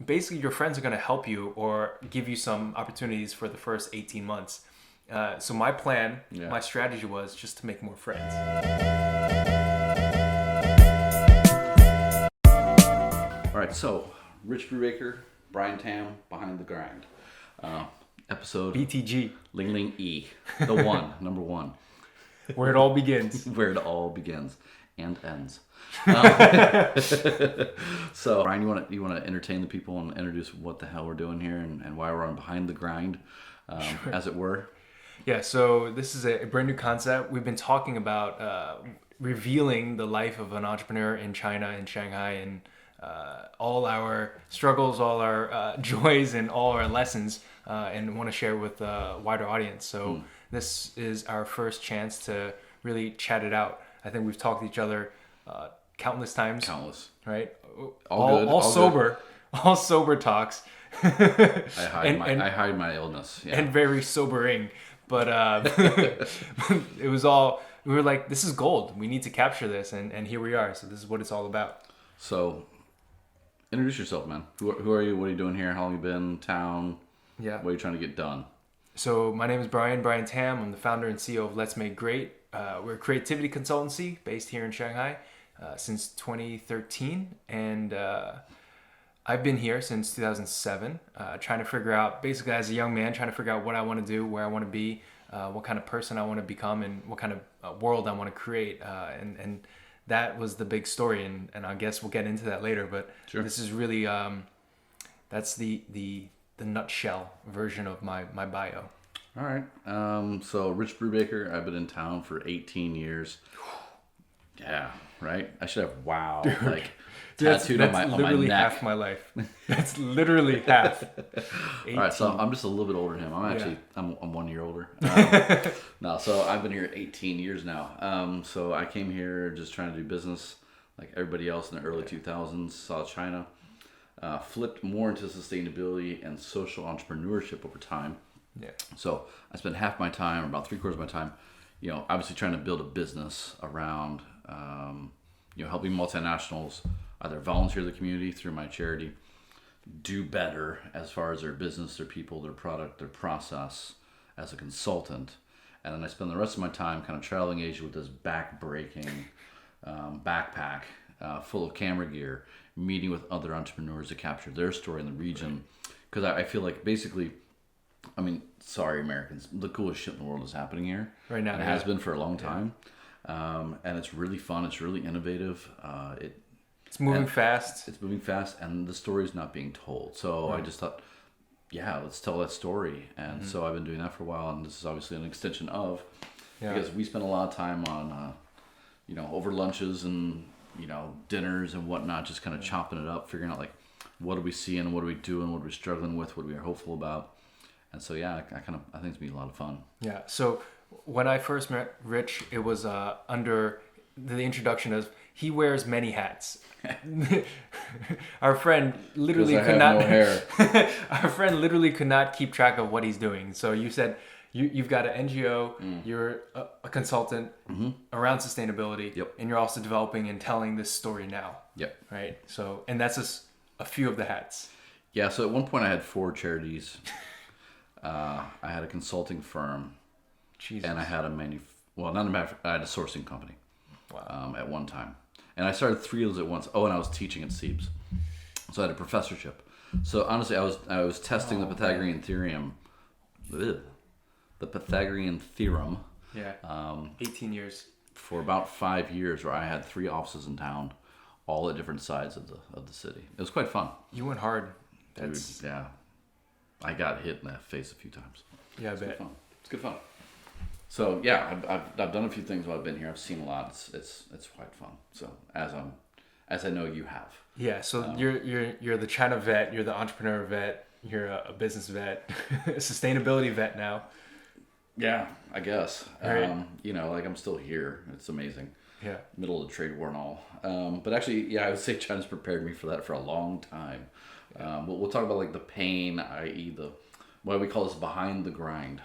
basically your friends are going to help you or give you some opportunities for the first 18 months. So my plan, my strategy was just to make more friends. All right, so Rich Brubaker, Brian Tam, Behind the Grind. Episode BTG. Ling Ling E. The one, number one. Where it all begins. Where it all begins and ends. So, Brian, you want to entertain the people and introduce what the hell we're doing here and why we're on Behind the Grind, Sure. as it were? Yeah, so this is a brand new concept. We've been talking about revealing the life of an entrepreneur in China, in Shanghai, and all our struggles, all our joys, and all our lessons, and want to share with a wider audience. So this is our first chance to really chat it out. I think we've talked to each other countless times. Countless. Right? All sober. Good. All sober talks. I hide my illness. Yeah. And very sobering. But it was all, we were like, this is gold. We need to capture this. And here we are. So this is what it's all about. So introduce yourself, man. Who are you? What are you doing here? How long you been in town? Yeah. What are you trying to get done? So my name is Brian Tam. I'm the founder and CEO of Let's Make Great. We're a creativity consultancy based here in Shanghai since 2013. And I've been here since 2007, trying to figure out, basically as a young man, trying to figure out what I want to do, where I want to be, what kind of person I want to become, and what kind of world I want to create. And that was the big story. And I guess we'll get into that later. But Sure. This is really, that's the nutshell version of my bio. All right. So Rich Brubaker, I've been in town for 18 years. Yeah, right? I should have wow. Dude, like that's tattooed on my literally neck. half my life. That's literally half. 18. All right, so I'm just a little bit older than him. I'm 1 year older. No, so I've been here 18 years now. So I came here just trying to do business like everybody else in the early 2000s, saw China, flipped more into sustainability and social entrepreneurship over time. Yeah. So I spent half my time, or about 3/4 of my time, obviously trying to build a business around, helping multinationals either volunteer the community through my charity, do better as far as their business, their people, their product, their process as a consultant. And then I spend the rest of my time kind of traveling Asia with this back-breaking backpack full of camera gear, meeting with other entrepreneurs to capture their story in the region. Because I feel like basically, sorry Americans, the coolest shit in the world is happening here. Right now. And it has been for a long time. And it's really fun. It's really innovative. It's moving fast. It's moving fast, and the story's not being told. So I just thought, let's tell that story. And so I've been doing that for a while, and this is obviously an extension of, because we spend a lot of time on, over lunches and, dinners and whatnot, just kind of chopping it up, figuring out like, what are we seeing, what are we doing, what are we struggling with, what are we hopeful about. And so, I think it's going to be a lot of fun. Yeah. So when I first met Rich, it was under the introduction of he wears many hats. Our friend literally could not. No hair. Our friend literally could not keep track of what he's doing. So you said you've got an NGO. You're a consultant around sustainability. Yep. And you're also developing and telling this story now. Yep. Right. So and that's just a few of the hats. Yeah. So at one point I had 4 charities. I had a consulting firm. Jesus. And I had I had a sourcing company. Wow. At one time. And I started 3 of those at once. Oh, and I was teaching at SEEBS. So I had a professorship. So honestly, I was testing the Pythagorean theorem. The Pythagorean theorem. Yeah. 18 years. For about 5 years, where I had 3 offices in town, all at different sides of the city. It was quite fun. You went hard. Dude, yeah. I got hit in the face a few times. Yeah, I bet. It's good fun. So yeah, I've done a few things while I've been here. I've seen a lot. It's quite fun. So as I know you have. Yeah. So you're the China vet. You're the entrepreneur vet. You're a business vet, a sustainability vet now. Yeah, I guess. Right. I'm still here. It's amazing. Yeah. Middle of the trade war and all. But actually, I would say China's prepared me for that for a long time. We'll talk about like the pain, i.e. why we call this behind the grind.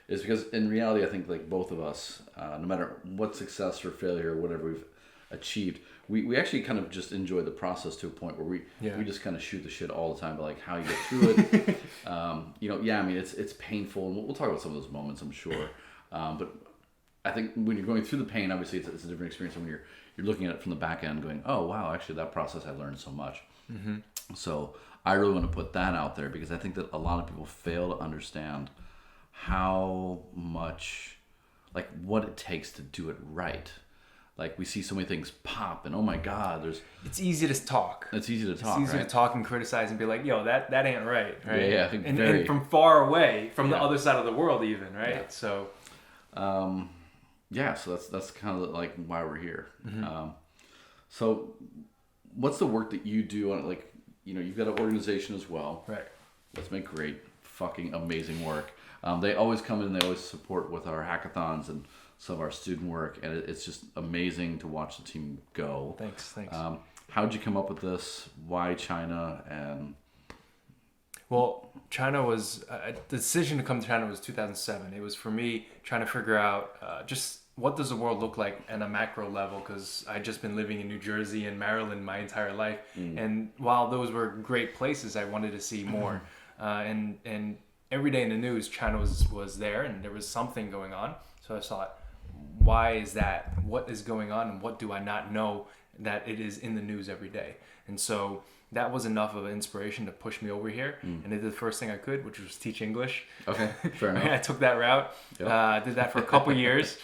Is because in reality, I think like both of us, no matter what success or failure or whatever we've achieved, we actually kind of just enjoy the process to a point where Yeah. we just kind of shoot the shit all the time, but like how you get through it. I mean, it's painful, and we'll talk about some of those moments, I'm sure. But I think when you're going through the pain, obviously it's a different experience than when you're looking at it from the back end, going, oh wow, actually that process I learned so much. Mm-hmm. So I really want to put that out there because I think that a lot of people fail to understand how much, like, what it takes to do it right. Like, we see so many things pop, and oh my God, It's easy to talk. It's easy to talk, It's easy right? to talk and criticize and be like, yo, that ain't right? Yeah, I think and from far away, from the Yeah. other side of the world even, right? Yeah. So... so that's kind of like why we're here. Mm-hmm. So what's the work that you do on, like, you've got an organization as well. Right. Let's Make Great, fucking amazing work. They always come in, they always support with our hackathons and some of our student work, and it's just amazing to watch the team go. Thanks. How'd you come up with this? Why China? And Well, China was... the decision to come to China was 2007. It was for me trying to figure out just what does the world look like at a macro level, because I'd just been living in New Jersey and Maryland my entire life. And while those were great places, I wanted to see more. And every day in the news, China was there, and there was something going on. So I thought, why is that? What is going on, and what do I not know that it is in the news every day? And so that was enough of an inspiration to push me over here. And I did the first thing I could, which was teach English. okay, fair enough. I took that route. Yep. Did that for a couple years.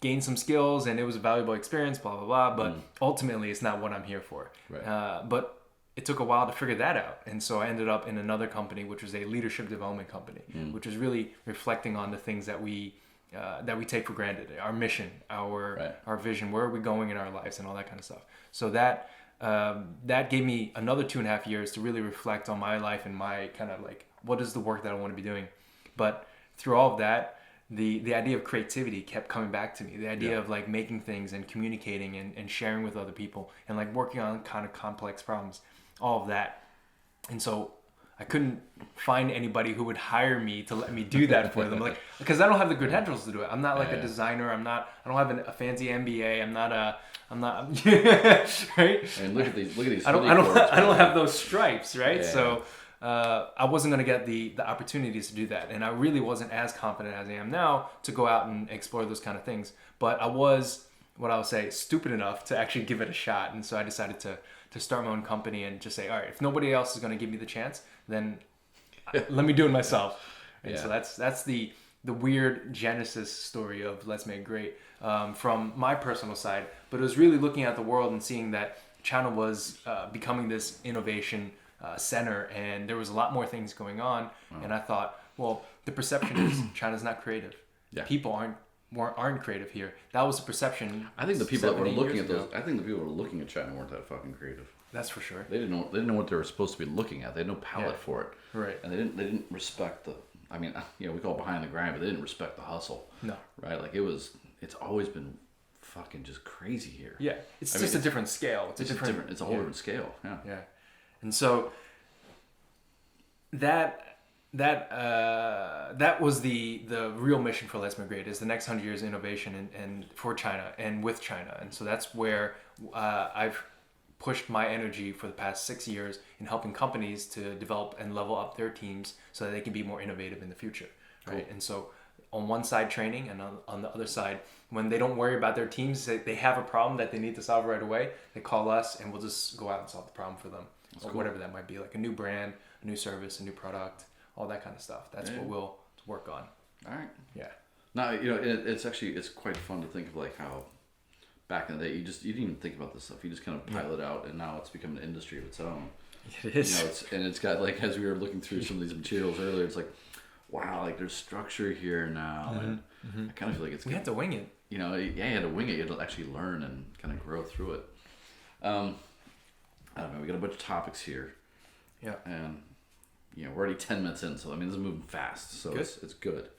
Gained some skills, and it was a valuable experience, blah, blah, blah. But ultimately, it's not what I'm here for. Right. But it took a while to figure that out. And so I ended up in another company, which was a leadership development company, which was really reflecting on the things that we take for granted, our mission, our vision, where are we going in our lives, and all that kind of stuff. So that gave me another 2.5 years to really reflect on my life and my kind of like, what is the work that I want to be doing? But through all of that, the idea of creativity kept coming back to me. The idea of like making things and communicating and sharing with other people and like working on kind of complex problems, all of that. And so I couldn't find anybody who would hire me to let me do that for them, like, because I don't have the credentials to do it. I'm not like a designer. I don't have a fancy MBA. I'm not right. And look at these. I don't have those stripes, right? Yeah. So I wasn't going to get the opportunities to do that, and I really wasn't as confident as I am now to go out and explore those kind of things. But I was, what I would say, stupid enough to actually give it a shot, and so I decided to start my own company and just say, all right, if nobody else is going to give me the chance, then let me do it myself. And so that's the weird genesis story of Let's Make Great from my personal side. But it was really looking at the world and seeing that China was becoming this innovation center, and there was a lot more things going on. And I thought, well, the perception is China's not creative. Yeah. People aren't creative here. That was the perception. I think the people that were 7-8 looking years at those, ago. I think the people who were looking at China weren't that fucking creative. That's for sure. They didn't know what they were supposed to be looking at. They had no palate for it. Right. And they didn't respect the. I mean, we call it behind the grind, but they didn't respect the hustle. No. Right. Like it's always been fucking just crazy here. Yeah. It's just a different scale. It's a different. It's a whole different scale. Yeah. Yeah. And so that was the real mission for Let's Make Great, is the next 100 years innovation and for China and with China. And so that's where I've pushed my energy for the past 6 years in helping companies to develop and level up their teams so that they can be more innovative in the future. Right. Cool. And so on one side training, and on the other side, when they don't worry about their teams, they have a problem that they need to solve right away, they call us and we'll just go out and solve the problem for them. Or cool. Whatever that might be, like a new brand, a new service, a new product, all that kind of stuff. That's what we'll work on. All right. Yeah. Now, it's quite fun to think of like how back in the day you didn't even think about this stuff. You just kind of pilot out, and now it's become an industry of its own. It is. It's got, like, as we were looking through some of these materials earlier, it's like, wow, like there's structure here now, and I kind of feel like we had to wing it. You had to wing it. You had to actually learn and kind of grow through it. I don't know. We got a bunch of topics here. Yeah. And we're already 10 minutes in, so I mean this is moving fast, so good. It's good.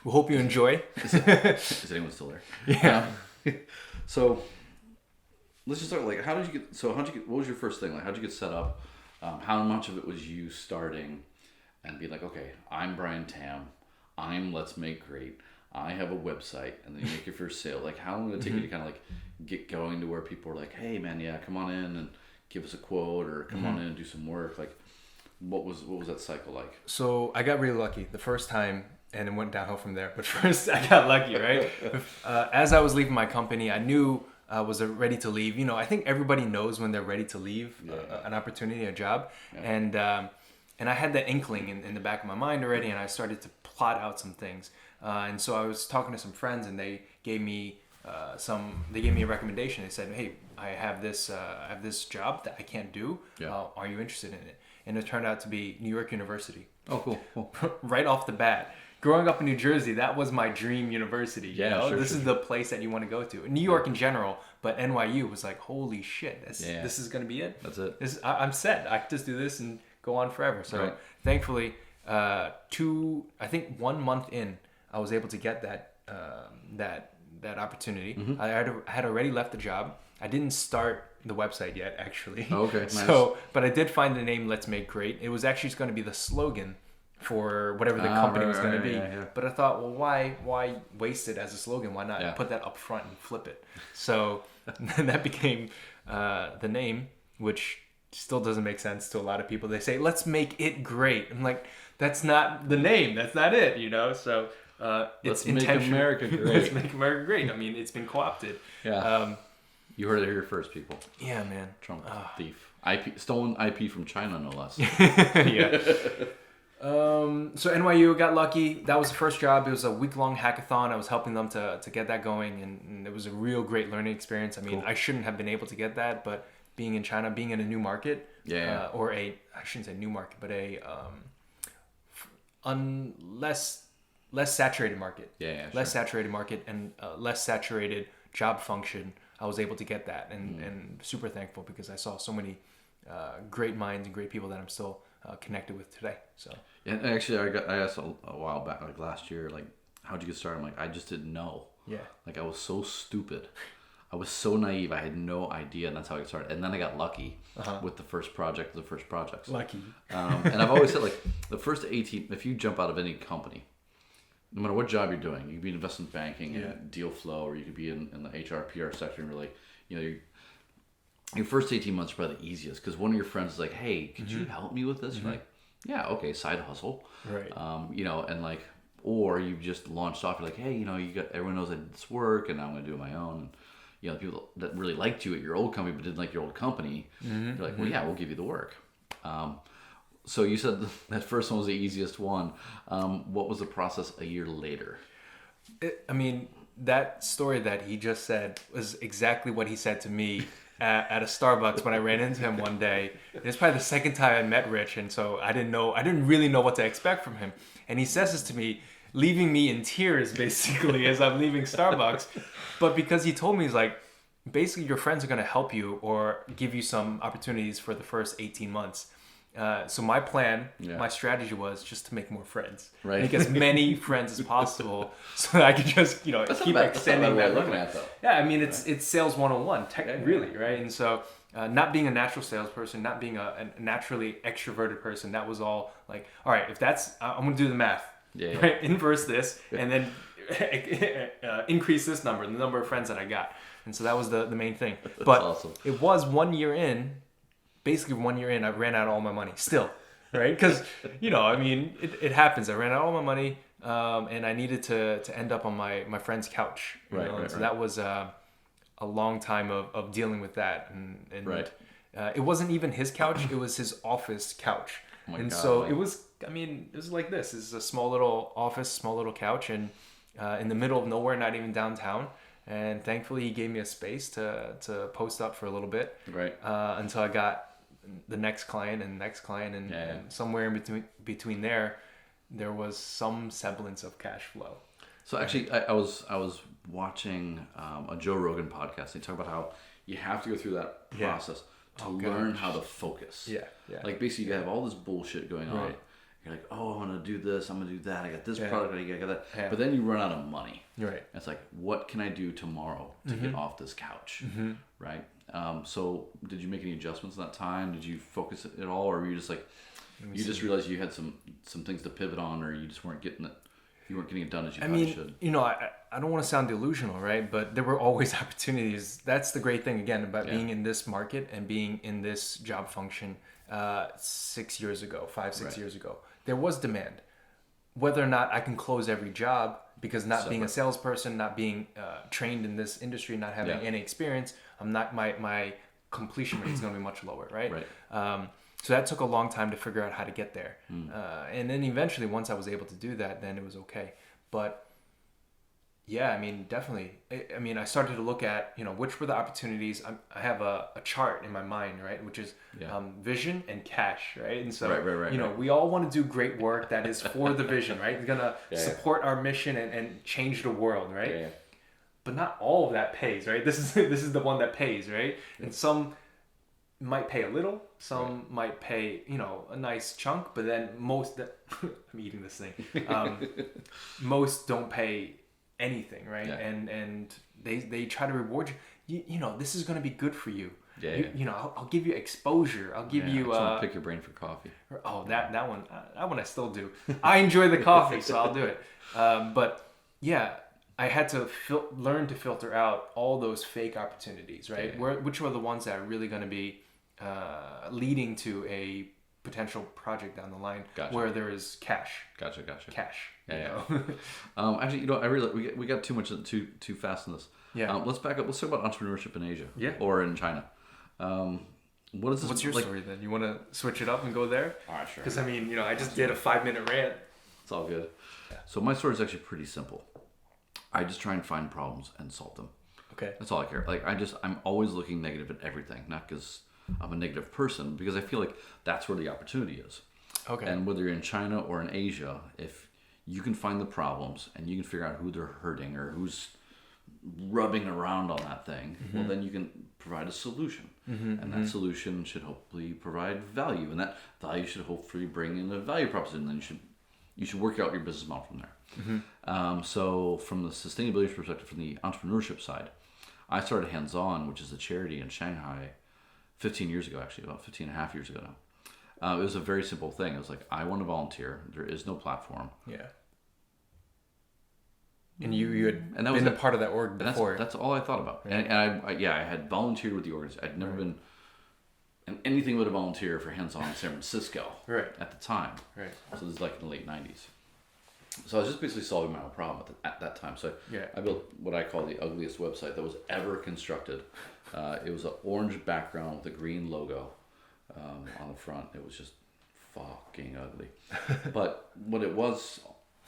We hope you enjoy. Is anyone still there? Yeah. So let's just start. Like, what was your first thing? Like, how'd you get set up? How much of it was you starting and be like, okay, I'm Brian Tam. I'm Let's Make Great. I have a website, and then you make your first sale. Like, how long did it take you to kind of like get going to where people are like, hey man, yeah, come on in and give us a quote, or come on in and do some work? Like, what was that cycle like? So I got really lucky the first time, and it went downhill from there. But first, I got lucky, right? As I was leaving my company, I knew I was ready to leave. You know, I think everybody knows when they're ready to leave an opportunity, a job, and I had that inkling in the back of my mind already, and I started to plot out some things. And so I was talking to some friends, and they gave me a recommendation. They said, "Hey, I have this job that I can't do. Are you interested in it?" And it turned out to be New York University. Oh, cool. Right off the bat. Growing up in New Jersey, that was my dream university. Yeah, you know? sure, This is the place that you want to go to. New York in general, but NYU was like, holy shit, this is going to be it. That's it. I'm set. I can just do this and go on forever. So thankfully, I think 1 month in, I was able to get that opportunity. I had already left the job. I didn't start the website yet, actually. Oh, okay, nice. But I did find the name Let's Make Great. It was actually going to be the slogan for whatever the company was going to be. Yeah. But I thought, well, why waste it as a slogan? Why not put that up front and flip it? So that became the name, which still doesn't make sense to a lot of people. They say, let's make it great. I'm like, that's not the name. That's not it, you know? So it's intentional. Make America great. Let's make America great. I mean, it's been co-opted. Yeah. You heard it here first, people. Yeah, man. Trump thief. Stolen IP from China, no less. Yeah. So NYU got lucky. That was the first job. It was a week-long hackathon. I was helping them to get that going, and it was a real great learning experience. I mean, I shouldn't have been able to get that, but being in China, being in a new market, or I shouldn't say new market, but a less saturated market. Less saturated market and less saturated job function. I was able to get that, and super thankful because I saw so many great minds and great people that I'm still connected with today. So yeah, actually, I asked a while back, like last year, like, how'd you get started? I'm like, I just didn't know. Yeah. Like, I was so stupid. I was so naive. I had no idea, and that's how I got started. And then I got lucky with the first projects. Lucky. And I've always said, like, the first 18, if you jump out of any company, no matter what job you're doing, you could be in investment banking and deal flow, or you could be in the HR, PR sector, and really, you know, your first 18 months are probably the easiest because one of your friends is like, hey, could you help me with this? You're like, yeah, okay, side hustle. Right. You know, and like, or you've just launched off, you're like, hey, you know, everyone knows I did this work and I'm going to do it my own. And, you know, the people that really liked you at your old company but didn't like your old company, you're like, well, yeah, we'll give you the work. So you said that first one was the easiest one. What was the process a year later? That story that he just said was exactly what he said to me at a Starbucks when I ran into him one day. It's probably the second time I met Rich, and so I didn't really know what to expect from him. And he says this to me, leaving me in tears basically as I'm leaving Starbucks. But because he told me, he's like, basically your friends are going to help you or give you some opportunities for the first 18 months. So my plan, my strategy was just to make more friends, make as many friends as possible, so that I could just, you know, keep extending that. Looking at though. Yeah, I mean it's sales 101, really, right? And so not being a natural salesperson, not being a naturally extroverted person, that was all like, all right, if that's, I'm gonna do the math, right? Inverse this, and then increase this number, the number of friends that I got, and so that was the main thing. But awesome. It was 1 year in. Basically 1 year in, I ran out of all my money still, right? Because, you know, I mean, it happens. I ran out of all my money, and I needed to end up on my friend's couch. So that was a long time of dealing with that. And it wasn't even his couch. It was his office couch. It was like this. This is a small little office, small little couch, and in the middle of nowhere, not even downtown. And thankfully, he gave me a space to post up for a little bit, until I got the next client and somewhere in between there was some semblance of cash flow. So actually, I was watching a Joe Rogan podcast. They talk about how you have to go through that process to learn how to focus. Like basically, you have all this bullshit going on. You're like, oh, I'm gonna do this, I'm gonna do that. I got this product, I got that. Yeah. But then you run out of money. Right. It's like, what can I do tomorrow to get off this couch? Right. So did you make any adjustments in that time? Did you focus at all, or were you just like, just realized you had some things to pivot on, or you just weren't getting it you weren't getting it done as you I thought mean, you should. I don't want to sound delusional, right? But there were always opportunities. That's the great thing, again, about being in this market and being in this job function 6 years ago, 6 years ago. There was demand. Whether or not I can close every job, because not being a salesperson, not being trained in this industry, not having any experience, I'm not my completion rate is going to be much lower, right? So that took a long time to figure out how to get there. And then eventually, once I was able to do that, then it was okay. But yeah, I mean, definitely. I mean, I started to look at, which were the opportunities. I have a chart in my mind, right? Which is vision and cash, right? And so, we all want to do great work that is for the vision, right? It's going to support our mission and change the world, right? But not all of that pays, right? This is the one that pays, right? And some might pay a little, some might pay, a nice chunk, but then most I'm eating this thing. Most don't pay anything, right? And they try to reward you. This is going to be good for you. I'll give you exposure. I'll give you. I just want to pick your brain for coffee. Oh, that one I still do. I enjoy the coffee, so I'll do it. But yeah, I had to learn to filter out all those fake opportunities, right? Which were the ones that are really going to be leading to a potential project down the line where there is cash. Gotcha. Cash. Actually, I really we got too much too fast in this. Let's back up. Let's talk about entrepreneurship in Asia. Or in China. What is this? What's your story then? You want to switch it up and go there? All right, sure. Because I mean, I just did a 5-minute rant. It's all good. So my story is actually pretty simple. I just try and find problems and solve them. Okay. That's all I care. Like I'm always looking negative at everything, not because I'm a negative person, because I feel like that's where the opportunity is. Okay. And whether you're in China or in Asia, if you can find the problems and you can figure out who they're hurting or who's rubbing around on that thing, well, then you can provide a solution. And that solution should hopefully provide value. And that value should hopefully bring in a value proposition. And then you should work out your business model from there. So from the sustainability perspective, from the entrepreneurship side, I started Hands On, which is a charity in Shanghai 15 years ago, actually, about 15 and a half years ago now. It was a very simple thing. It was like, I want to volunteer. There is no platform. Yeah. And you had been a part of that org before. That's all I thought about. Right. And I had volunteered with the organization. I'd never been anything but a volunteer for Hands On in San Francisco at the time. Right. So this is like in the late 90s. So I was just basically solving my own problem at that time. So I built what I call the ugliest website that was ever constructed. It was an orange background with a green logo on the front. It was just fucking ugly. But what it was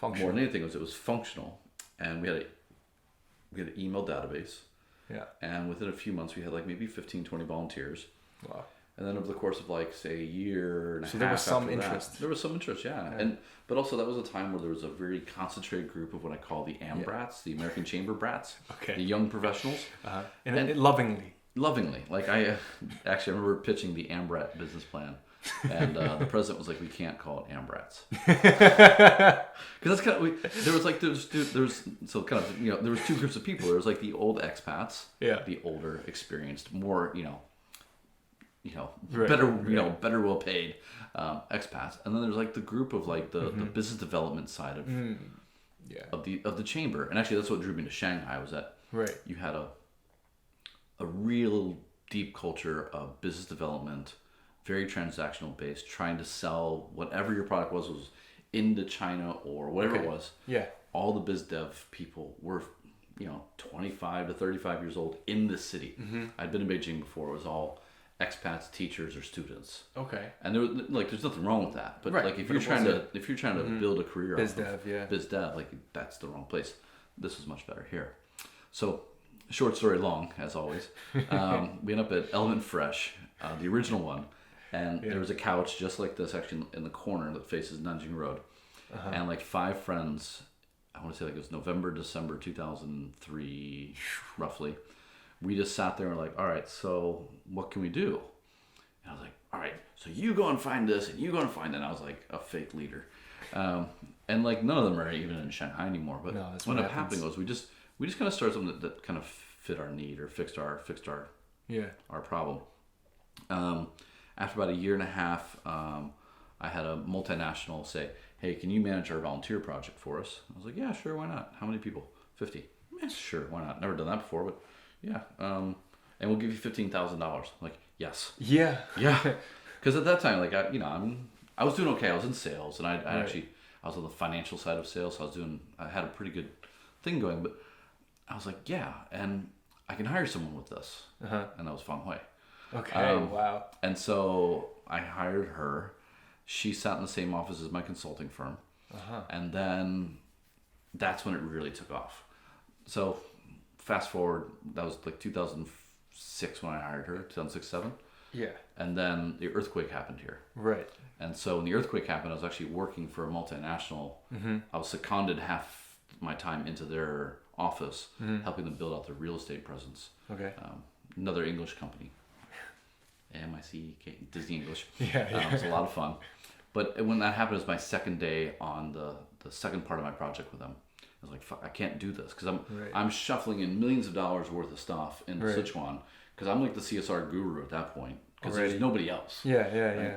more than anything was it was functional, and we had an email database. Yeah. And within a few months, we had like maybe 15, 20 volunteers. Wow. And then over the course of like, say, a year and a half. So there was some interest. There was some interest, yeah. But also that was a time where there was a very concentrated group of what I call the AMBRATs, the American Chamber Brats, the young professionals. And lovingly. Lovingly. Like I remember pitching the AMBRAT business plan. And the president was like, we can't call it AMBRATs. Because that's kind of, there was two groups of people. There was like the old expats, the older, experienced, more, better well paid expats, and then there's like the group of like the business development side of the chamber. And actually, that's what drew me to Shanghai, was that you had a real deep culture of business development, very transactional based, trying to sell whatever your product was into China or whatever it was. Yeah, all the biz dev people were 25 to 35 years old in the city. I'd been in Beijing before. It was all expats, teachers, or students. Okay. And there was there's nothing wrong with that. But like if you're trying to build a career biz dev, like that's the wrong place. This was much better here. So, short story long, as always. We end up at Element Fresh, the original one, and there was a couch just like this actually in the corner that faces Nanjing Road, and like 5 friends. I want to say like it was November, December 2003, roughly. We just sat there and were like, all right, so what can we do? And I was like, all right, so you go and find this and you go and find that. And I was like a fake leader. And like none of them are even in Shanghai anymore. But what ended up happening was we just kind of started something that kind of fit our need or fixed our problem. After about a year and a half, I had a multinational say, hey, can you manage our volunteer project for us? I was like, yeah, sure, why not? How many people? 50. Yeah, sure, why not? Never done that before, but yeah. And we'll give you $15,000. Like, yes. Yeah. Yeah. Because at that time, like, I was doing okay. I was in sales, and I Right. I was on the financial side of sales, so I had a pretty good thing going, but I was like, yeah, and I can hire someone with this. Uh-huh. And that was Fang Hui. Okay. Wow. And so I hired her. She sat in the same office as my consulting firm. Uh-huh. And then that's when it really took off. So fast forward, that was like 2006 when I hired her, 2006, 7. Yeah. And then the earthquake happened here. Right. And so when the earthquake happened, I was actually working for a multinational. I was seconded half my time into their office, helping them build out their real estate presence. Okay. Another English company. MICK, Disney English. Yeah. It was a lot of fun. But when that happened, it was my second day on the second part of my project with them. I was like, fuck, I can't do this because I'm shuffling in millions of dollars worth of stuff in Sichuan because I'm like the CSR guru at that point because there's nobody else. Yeah.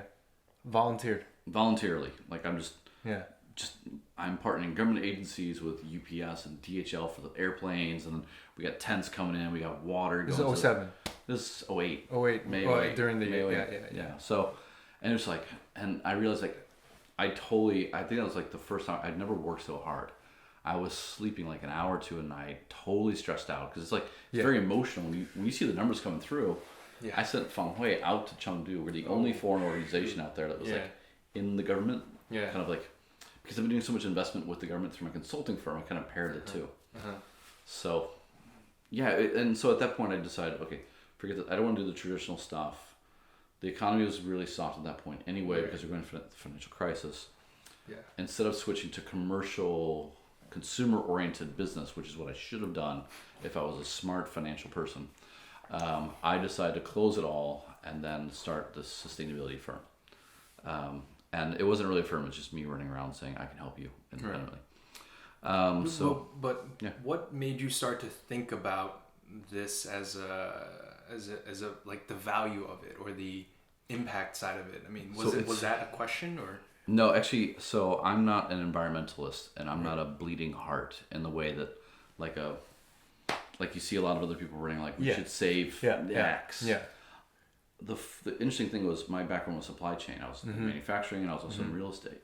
Volunteered. Voluntarily, like I'm just Yeah. I'm partnering government agencies with UPS and DHL for the airplanes, and then we got tents coming in, we got water. This is 07. This is 08. Oh wait, May well, 08. during the May year. 08. Yeah. So, and it was like, and I realized like, I think that was like the first time I'd never worked so hard. I was sleeping like an hour or two a night, totally stressed out because it's like it's very emotional when you see the numbers coming through. Yeah. I sent Fang Hui out to Chengdu. We're the only foreign organization out there that was like in the government. Yeah. Kind of like, because I've been doing so much investment with the government through my consulting firm, I kind of paired the two. So, yeah, and so at that point I decided, okay, forget that. I don't want to do the traditional stuff. The economy was really soft at that point anyway because we're going through the financial crisis. Yeah. Instead of switching to commercial, consumer-oriented business, which is what I should have done if I was a smart financial person, I decided to close it all and then start this sustainability firm. And it wasn't really a firm; it's just me running around saying I can help you independently. What made you start to think about this as a like the value of it or the impact side of it? I mean, was that a question or? No, actually, so I'm not an environmentalist, and I'm not a bleeding heart in the way that, like you see a lot of other people running like we should save X. Yeah. The interesting thing was my background was supply chain. I was in manufacturing and I was also in real estate.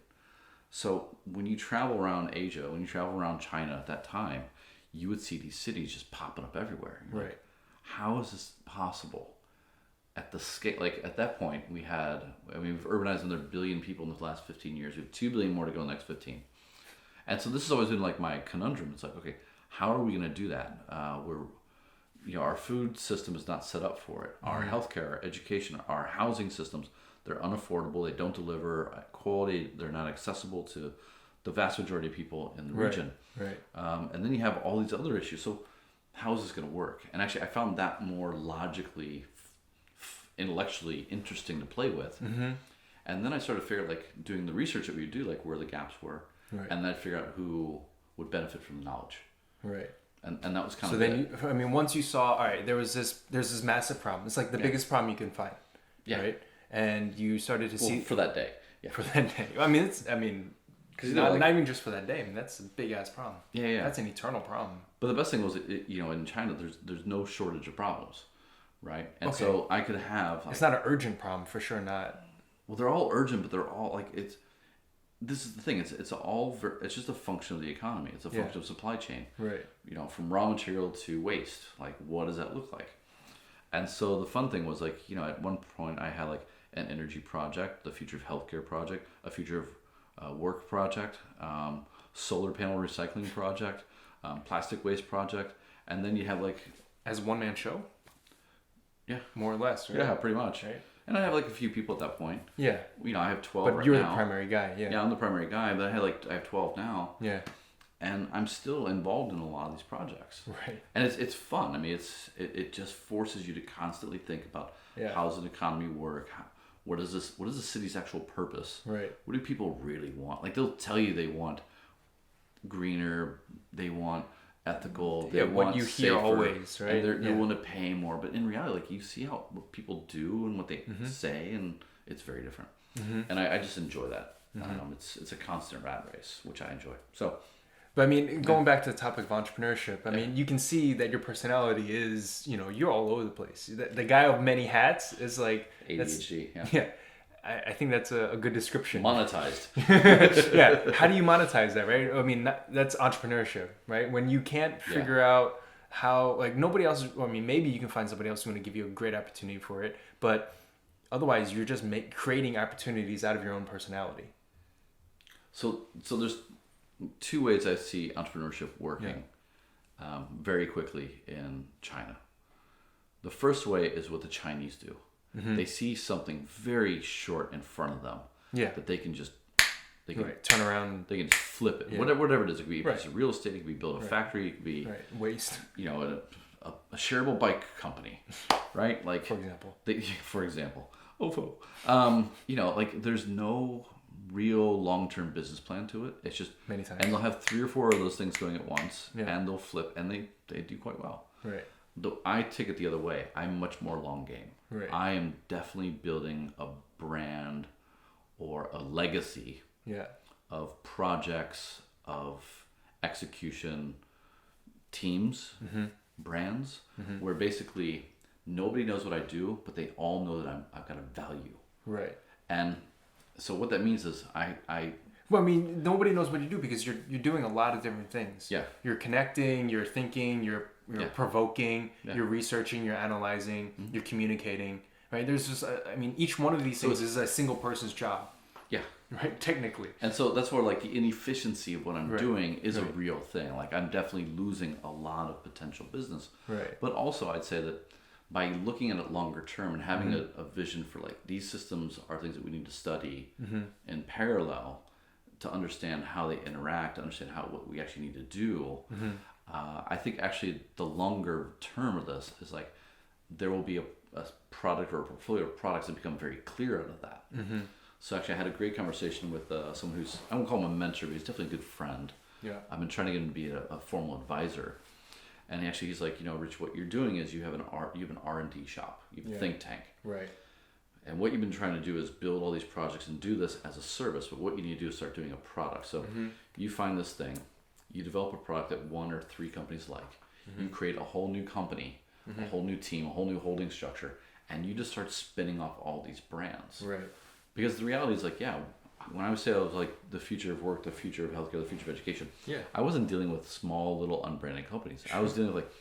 So when you travel around Asia, when you travel around China at that time, you would see these cities just popping up everywhere. You're like, how is this possible? At the scale, like at that point, we've urbanized another 1 billion people in the last 15 years. We have 2 billion more to go in the next 15. And so this has always been like my conundrum. It's like, okay, how are we going to do that? Our food system is not set up for it. Our healthcare, our education, our housing systems, they're unaffordable. They don't deliver quality. They're not accessible to the vast majority of people in the region. Right. And then you have all these other issues. So how is this going to work? And actually, I found that more logically, intellectually interesting to play with. And then I started figuring, like, doing the research that we would do, like where the gaps were. And then I'd figure out who would benefit from the knowledge. Right. And that was kind of then once you saw, all right, there's this massive problem. It's like the biggest problem you can find. Yeah. Right. And you started to see for that day. Yeah. For that day. I mean, because not even just for that day. I mean, that's a big ass problem. Yeah. That's an eternal problem. But the best thing was, in China, there's no shortage of problems, right? And so I could have. It's not an urgent problem, for sure. Not. Well, they're all urgent, but they're all like it's. This is the thing. It's just a function of the economy. It's a function of supply chain. Right. From raw material to waste. Like, what does that look like? And so the fun thing was, like, at one point I had like an energy project, the future of healthcare project, a future of work project, solar panel recycling project, plastic waste project, and then you have like as one man show. Yeah. More or less. Right? Yeah, pretty much. Right. And I have like a few people at that point. Yeah. I have 12 right now. But you're the primary guy, yeah. Yeah, I'm the primary guy, but I have 12 now. Yeah. And I'm still involved in a lot of these projects. Right. And it's fun. I mean, it just forces you to constantly think about how does an economy work? What is the city's actual purpose? Right. What do people really want? Like, they'll tell you they want greener, they want ethical, they want what you hear safer, always, right? And they're willing to pay more, but in reality, like, you see what people do and what they say, and it's very different. And I just enjoy that. It's a constant rat race, which I enjoy. So, but I mean, going back to the topic of entrepreneurship, I mean, you can see that your personality is, you're all over the place. The guy of many hats is like ADHD. Yeah. I think that's a good description. Monetized. Yeah. How do you monetize that, right? I mean, that's entrepreneurship, right? When you can't figure out how, like, nobody else, I mean, maybe you can find somebody else who's going to give you a great opportunity for it, but otherwise you're just creating opportunities out of your own personality. So there's two ways I see entrepreneurship working very quickly in China. The first way is what the Chinese do. They see something very short in front of them that they can just turn around. They can just flip it. Whatever it is. It could be a piece of real estate. It could be build a factory. It could be waste. A shareable bike company, right? Like for example, OFO. Like there's no real long-term business plan to it. It's just many times, and they'll have 3 or 4 of those things going at once, and they'll flip, and they do quite well. Right. Though I take it the other way. I'm much more long game. Right. I am definitely building a brand or a legacy of projects, of execution, teams, brands, where basically nobody knows what I do, but they all know that I've got a value. Right. And so what that means is well, I mean, nobody knows what you do because you're doing a lot of different things. Yeah. You're connecting, you're thinking, you're provoking, you're researching, you're analyzing, you're communicating, right? There's just, each one of these things is a single person's job. Yeah. Right, technically. And so that's where like the inefficiency of what I'm doing is a real thing. Like I'm definitely losing a lot of potential business. Right. But also I'd say that by looking at it longer term and having a vision for like these systems are things that we need to study in parallel to understand how they interact, to understand what we actually need to do. I think actually the longer term of this is like there will be a product or a portfolio of products that become very clear out of that. So actually I had a great conversation with someone who's, I won't call him a mentor, but he's definitely a good friend. Yeah. I've been trying to get him to be a formal advisor. And actually he's like, Rich, what you're doing is you have an R&D shop, you have a think tank. Right. And what you've been trying to do is build all these projects and do this as a service. But what you need to do is start doing a product. So you find this thing, you develop a product that 1 or 3 companies like. You create a whole new company, a whole new team, a whole new holding structure, and you just start spinning off all these brands. Right. Because the reality is like, when I would say I was like the future of work, the future of healthcare, the future of education, I wasn't dealing with small little unbranded companies. I was dealing with like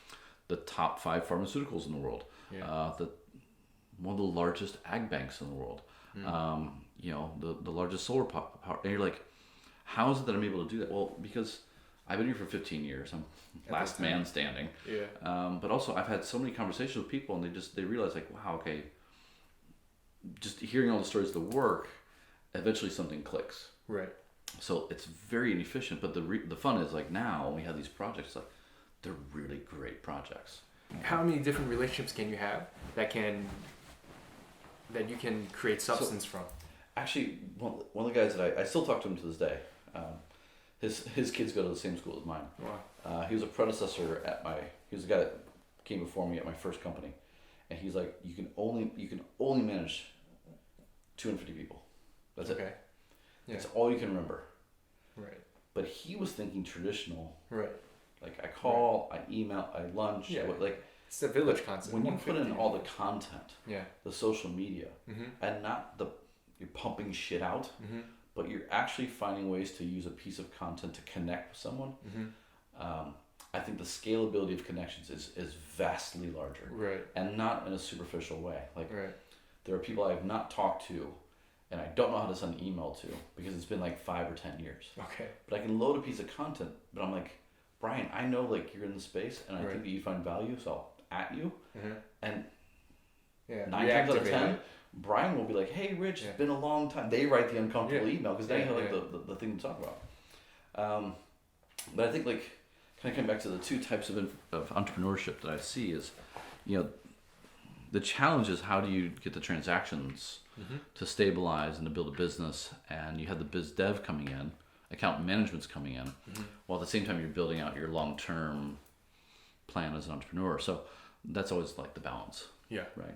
the top 5 pharmaceuticals in the world, one of the largest ag banks in the world, the largest solar power. And you're like, how is it that I'm able to do that? Well, because I've been here for 15 years. I'm last man standing. Yeah. But also I've had so many conversations with people and they realize like, wow, okay, just hearing all the stories of the work, eventually something clicks. Right. So it's very inefficient, but the fun is like now when we have these projects, like they're really great projects. How many different relationships can you have that you can create substance from? Actually, one of the guys that I still talk to him to this day. His kids go to the same school as mine. Wow. He was a predecessor he was the guy that came before me at my first company, and he's like, you can only manage 250 people. That's it. Yeah. That's all you can remember. Right. But he was thinking traditional. Right. Like I call, I email, I lunch. Yeah. It's the village concept. When you put in all the content, the social media, and not you're pumping shit out, but you're actually finding ways to use a piece of content to connect with someone. I think the scalability of connections is vastly larger. Right. And not in a superficial way. Like there are people I have not talked to and I don't know how to send an email to because it's been like 5 or 10 years. Okay. But I can load a piece of content, but I'm like, Brian, I know like you're in the space and I think that you find value, so I'll at you. And 9 times out of 10, Brian will be like, hey, Rich, it's been a long time. They write the uncomfortable email because they have like the thing to talk about. But I think like, kind of come back to the 2 types of entrepreneurship that I see is, the challenge is how do you get the transactions to stabilize and to build a business, and you have the biz dev coming in, account management's coming in, while at the same time you're building out your long-term plan as an entrepreneur. So that's always like the balance. Yeah. Right.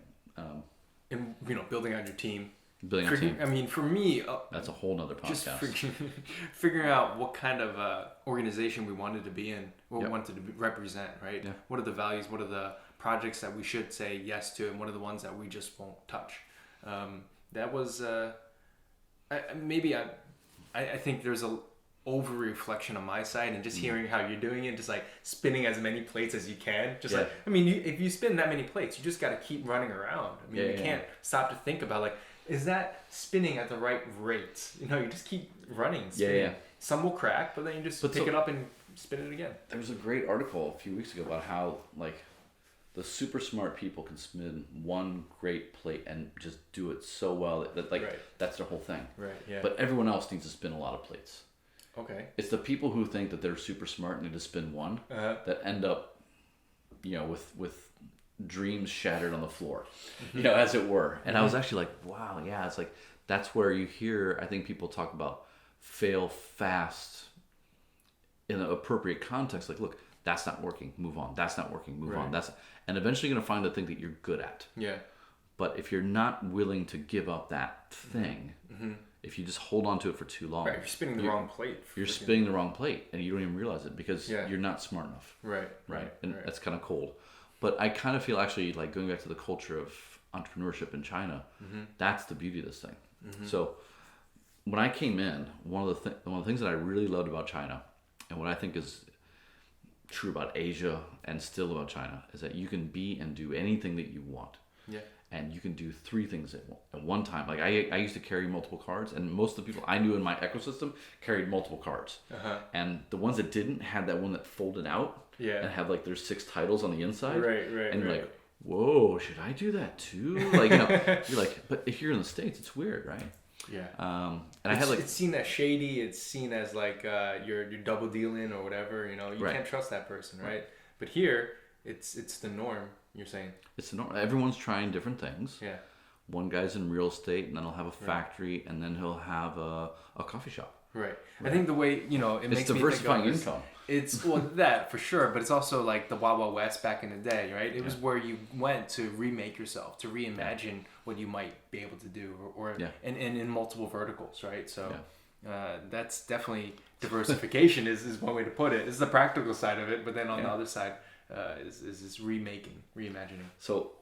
And building out your team, Building a team. I mean, for me, That's a whole nother just podcast. figuring out what kind of organization we wanted to be in, what we Yep. wanted to represent, right? Yeah. What are the values? What are the projects that we should say yes to, and what are the ones that we just won't touch? That was I think there's a over reflection on my side, and just hearing how you're doing it, just like spinning as many plates as you can. Just like, I mean, if you spin that many plates, you just got to keep running around. I mean, you can't stop to think about like, is that spinning at the right rate? You know, you just keep running, spinning. Yeah. Some will crack, but then you just pick it up and spin it again. There was a great article a few weeks ago about how like the super smart people can spin one great plate and just do it so well that like that's their whole thing. Right. Yeah. But everyone else needs to spin a lot of plates. Okay. It's the people who think that they're super smart and need to spin one that end up, you know, with dreams shattered on the floor, you know, as it were. And I was actually like, wow, yeah, it's like that's where you hear, I think people talk about fail fast in an appropriate context. Like, look, that's not working, move on. That's not working, move on. And eventually you're going to find the thing that you're good at. Yeah. But if you're not willing to give up that thing, if you just hold on to it for too long, Right, you're spinning the wrong plate. You're spinning the wrong plate, and you don't even realize it because you're not smart enough. Right. And that's kind of cold. But I kind of feel actually like going back to the culture of entrepreneurship in China, that's the beauty of this thing. So when I came in, one of the things that I really loved about China, and what I think is true about Asia and still about China, is that you can be and do anything that you want. Yeah. And you can do 3 things at one time. Like I used to carry multiple cards, and most of the people I knew in my ecosystem carried multiple cards. And the ones that didn't had that one that folded out and had like there's 6 titles on the inside. And you're like, whoa, should I do that too? Like, you know, you're like, but if you're in the States, it's weird, right? Yeah. And I had like, it's seen as shady. It's seen as like you're double dealing or whatever. You know, you can't trust that person, right? But here, it's the norm. You're saying it's the norm. Everyone's trying different things. Yeah. One guy's in real estate, and then he'll have a factory, and then he'll have a coffee shop. Right. I think the way, you know, it makes me diversifying think of income. It's that for sure, but it's also like the Wild Wild West back in the day, right? It was where you went to remake yourself, to reimagine what you might be able to do, or and in multiple verticals, right? So that's definitely diversification is one way to put it. This is the practical side of it, but then on the other side is this reimagining. So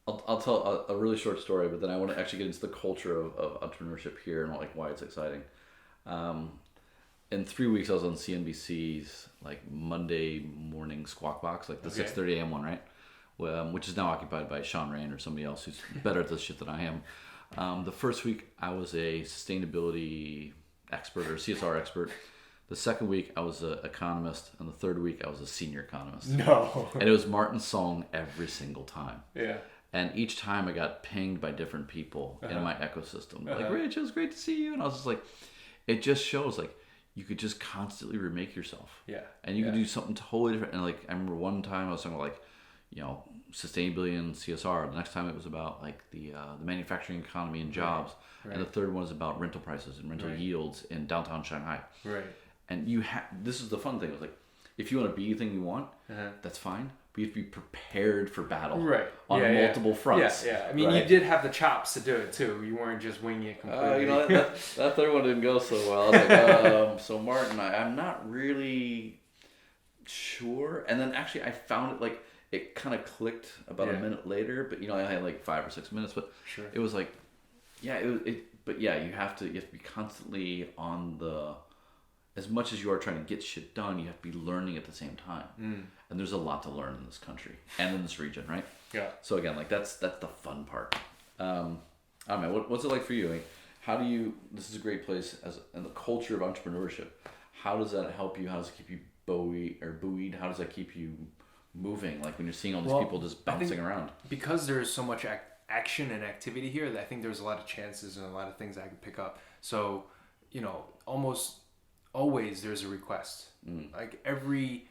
I'll tell a really short story, but then I want to actually get into the culture of entrepreneurship here and like why it's exciting. In 3 weeks, I was on CNBC's like Monday morning Squawk Box, like the 6:30 a.m. one, right? Which is now occupied by Sean Rain or somebody else who's better at this shit than I am. The first week, I was a sustainability expert or CSR expert. The second week, I was an economist, and the third week, I was a senior economist. No. And it was Martin's song every single time. Yeah. And each time I got pinged by different people in my ecosystem. Like, Rich, it was great to see you. And I was just like, it just shows like you could just constantly remake yourself. Yeah. And you could do something totally different. And like, I remember one time I was talking about like, you know, sustainability and CSR. The next time it was about like the manufacturing economy and jobs. Right. And the third one was about rental prices and rental yields in downtown Shanghai. Right. And this is the fun thing. It was like, if you want to be anything you want, that's fine. But you have to be prepared for battle. Right. On multiple fronts. Yeah. I mean, you did have the chops to do it too. You weren't just winging it completely. You know, that third one didn't go so well. I was like, so Martin, I'm not really sure. And then actually I found it like, it kind of clicked about a minute later, but you know, I had like 5 or 6 minutes, but it was like, but yeah, you have to be constantly on as much as you are trying to get shit done, you have to be learning at the same time. And there's a lot to learn in this country and in this region, right? Yeah. So again, like that's the fun part. I don't know, what's it like for you? Like, how do you, this is a great place in the culture of entrepreneurship. How does that help you? How does it keep you buoyed? How does that keep you moving? Like when you're seeing all these people just bouncing around. Because there's so much action and activity here, that I think there's a lot of chances and a lot of things I could pick up. So, you know, almost always there's a request. Like every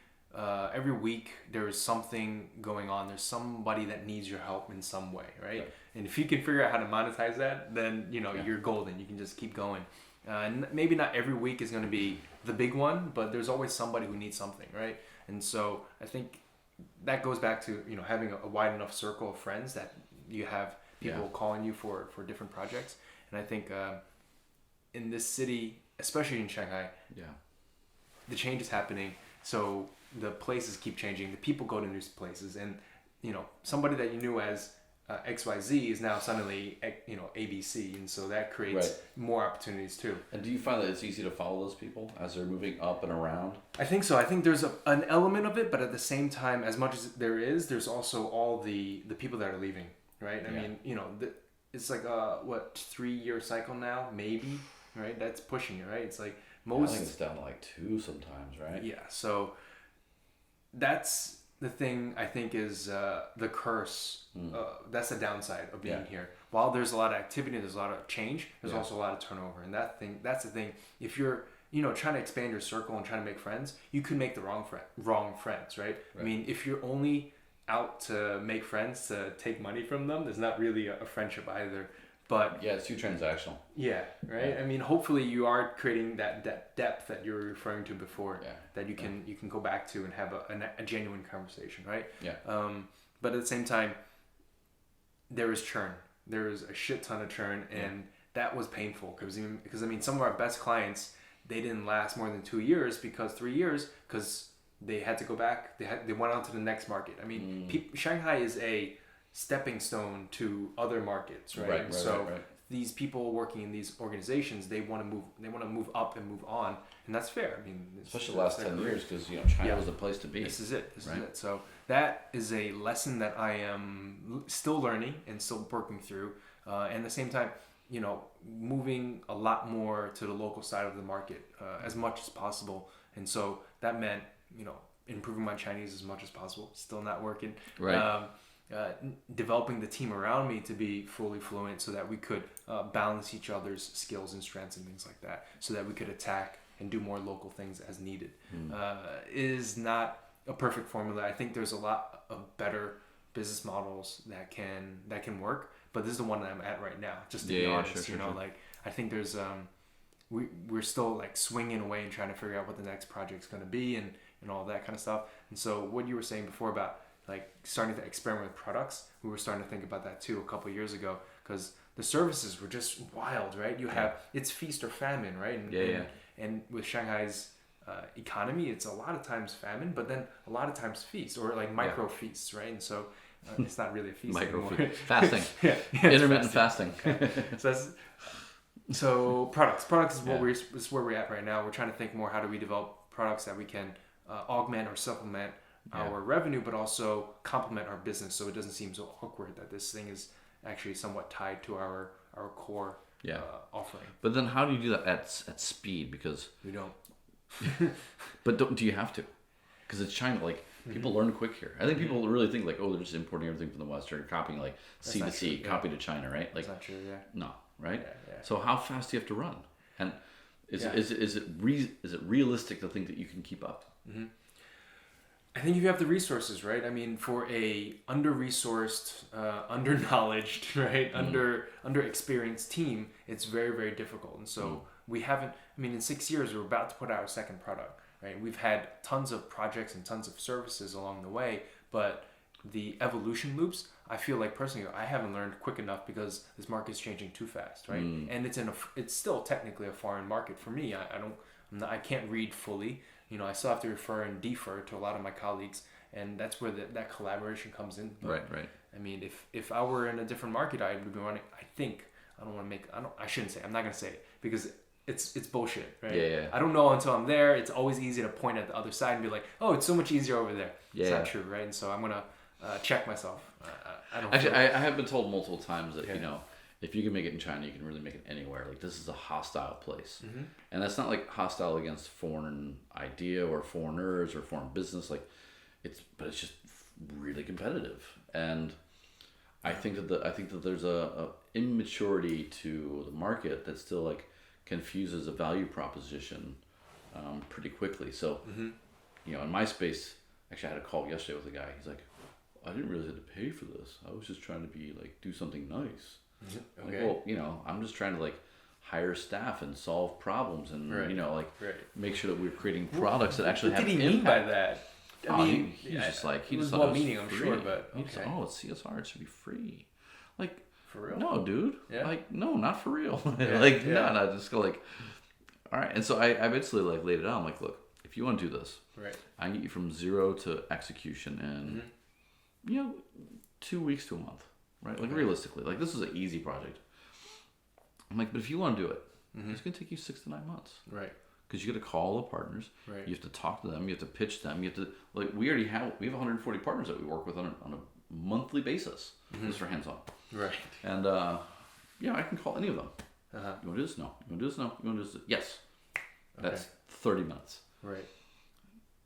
week there is something going on. There's somebody that needs your help in some way, right? And if you can figure out how to monetize that, then you know you're golden. You can just keep going. And maybe not every week is going to be the big one, but there's always somebody who needs something, right? And so I think that goes back to, you know, having a wide enough circle of friends that you have people calling you for different projects. And I think in this city, especially in Shanghai, the change is happening. So the places keep changing. The people go to new places, and somebody that you knew as XYZ is now suddenly ABC, and so that creates more opportunities too. And do you find that it's easy to follow those people as they're moving up and around? I think so. I think there's an element of it, but at the same time, as much as there's also all the people that are leaving, right? I mean, it's like a 3-year cycle now, maybe, right? That's pushing it, right? It's like most. I think it's down to like 2 sometimes, right? Yeah. So that's the thing I think is the curse. That's the downside of being here. While there's a lot of activity, there's a lot of change, there's also a lot of turnover. And that's the thing. If you're trying to expand your circle and trying to make friends, you could make the wrong friends, right? I mean, if you're only out to make friends to take money from them, there's not really a friendship either. But yeah, it's too transactional. Yeah, right. I mean, hopefully you are creating that depth that you were referring to before, that you can go back to and have a genuine conversation, right? Yeah. But at the same time, there is churn. There is a shit ton of churn, and that was painful because I mean, some of our best clients, they didn't last more than 2 years, 3 years, because they had to go back. They went on to the next market. I mean, Shanghai is a stepping stone to other markets, right? Right. These people working in these organizations, they want to move up and move on, and that's fair. I mean, especially the last 10 years, because China was the place to be. This is it. So that is a lesson that I am still learning and still working through, and at the same time, moving a lot more to the local side of the market as much as possible, and so that meant improving my Chinese as much as possible. Still not working. Right. Developing the team around me to be fully fluent so that we could balance each other's skills and strengths and things like that, so that we could attack and do more local things as needed. Is not a perfect formula. I think there's a lot of better business models that can work, but this is the one that I'm at right now, just to be honest. Sure. Like, I think there's we're still like swinging away and trying to figure out what the next project's going to be and all that kind of stuff. And so what you were saying before about like starting to experiment with products, we were starting to think about that too a couple of years ago, because the services were just wild, right? It's feast or famine, right? And with Shanghai's economy, it's a lot of times famine, but then a lot of times feast, or like micro feasts, right? And so it's not really a feast anymore. Fasting. Intermittent fasting. So products is where we're at right now. We're trying to think more, how do we develop products that we can augment or supplement our revenue, but also complement our business, so it doesn't seem so awkward that this thing is actually somewhat tied to our core offering. But then how do you do that at speed? Because we don't. But do you have to? Because it's China. Like, people learn quick here. I think people really think like, oh, they're just importing everything from the West, or copying like C to C, copy to China, right? Like, that's not true. Yeah. No, right? Yeah. So how fast do you have to run? And is it realistic to think that you can keep up? Mm-hmm. I think if you have the resources, right? I mean, for a under-resourced, under-knowledged, right, under-experienced team, it's very, very difficult. And so we haven't. I mean, in 6 years, we're about to put out our second product, right? We've had tons of projects and tons of services along the way, but the evolution loops, I feel like personally, I haven't learned quick enough, because this market's changing too fast, right? And it's still technically a foreign market for me. I can't read fully. I still have to refer and defer to a lot of my colleagues, and that's where that collaboration comes in. But, right. I mean, if I were in a different market, I would be running. I shouldn't say. I'm not gonna say it, because it's bullshit, right? Yeah. I don't know until I'm there. It's always easy to point at the other side and be like, oh, it's so much easier over there. It's not true, right? And so I'm gonna check myself. I don't. Actually, I have been told multiple times that if you can make it in China, you can really make it anywhere. Like, this is a hostile place. And that's not like hostile against foreign idea or foreigners or foreign business. Like, it's just really competitive. And I think that there's a immaturity to the market that still like confuses a value proposition pretty quickly. So, in my space, actually I had a call yesterday with a guy. He's like, I didn't really have to pay for this. I was just trying to do something nice. Okay. Like, well, I'm just trying to like hire staff and solve problems and make sure that we're creating products that actually have impact. What did he mean by that? He just thought it was well free. meaning, I'm sure, but He just, it's CSR, it should be free. Like, for real? No, dude. Yeah. Like, no, not for real. Yeah, like, yeah. no, just go like, all right. And so I basically like laid it out. I'm like, look, if you want to do this, Right. I can get you from zero to execution in, 2 weeks to a month, right? Like realistically, like this is an easy project. I'm like, but if you want to do it, it's going to take you 6 to 9 months. Right. Because you got to call the partners. Right. You have to talk to them. You have to pitch them. You have to, like, we have 140 partners that we work with on a monthly basis, just for hands-on. Right. And, I can call any of them. Uh-huh. You want to do this? No. You want to do this? No. You want to do this? Yes. Okay. That's 30 minutes. Right.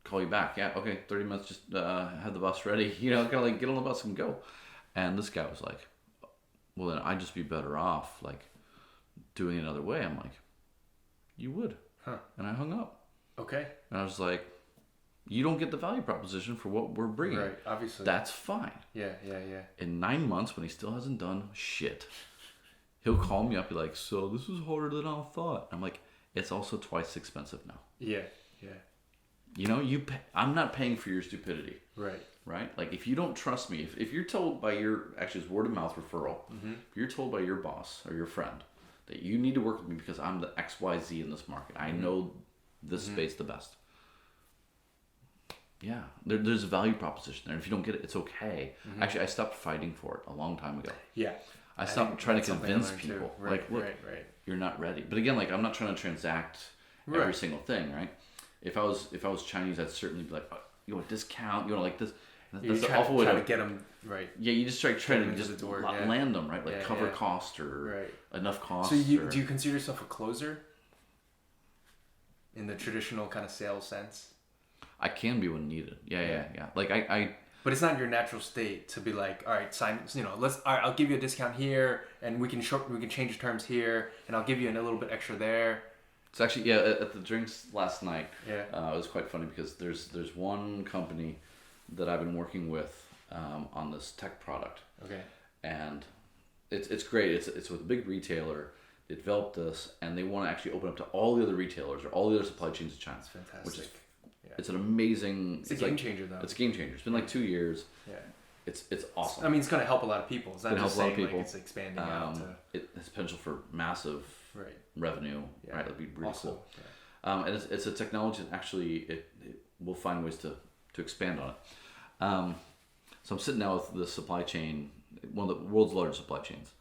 Call you back. Yeah, okay, 30 minutes, just have the bus ready. Kind of like get on the bus and go. And this guy was like, well, then I'd just be better off, like, doing it another way. I'm like, you would. Huh. And I hung up. Okay. And I was like, you don't get the value proposition for what we're bringing. Right, obviously. That's fine. Yeah. In 9 months, when he still hasn't done shit, he'll call me up, be like, so this was harder than I thought. I'm like, it's also twice expensive now. Yeah. I'm not paying for your stupidity. Right. Right? Like, if you don't trust me, if you're told by actually it's word of mouth referral, if you're told by your boss or your friend that you need to work with me because I'm the XYZ in this market, I know this space the best. Yeah, there's a value proposition there. And if you don't get it, it's okay. Actually, I stopped fighting for it a long time ago. Yeah. I stopped trying to convince people. Right, like, look, you're not ready. But again, like, I'm not trying to transact every single thing, right? If I was Chinese, I'd certainly be like, oh, you want a discount? You want like this? That's the awful way to get them right. Yeah, you just try to just the door, land them, right? Like cover cost or enough cost. So do you consider yourself a closer in the traditional kind of sales sense? I can be when needed. Yeah. Like I. But it's not your natural state to be like, all right, sign. All right, I'll give you a discount here, and we can change the terms here, and I'll give you a little bit extra there. It's actually at the drinks last night. Yeah. It was quite funny because there's one company that I've been working with on this tech product. Okay. And it's great. It's with a big retailer. They developed this, and they want to actually open up to all the other retailers or all the other supply chains in China. That's fantastic. Which is it's an amazing. It's a game changer, though. It's a game changer. It's been like 2 years. Yeah. It's awesome. I mean, it's going to help a lot of people. It's not just saying people. like it's expanding out to... It has potential for massive revenue. Yeah. Right, that'd be really cool. Yeah. And it's a technology that actually it will find ways to expand on it. So I'm sitting now with the supply chain, one of the world's largest supply chains,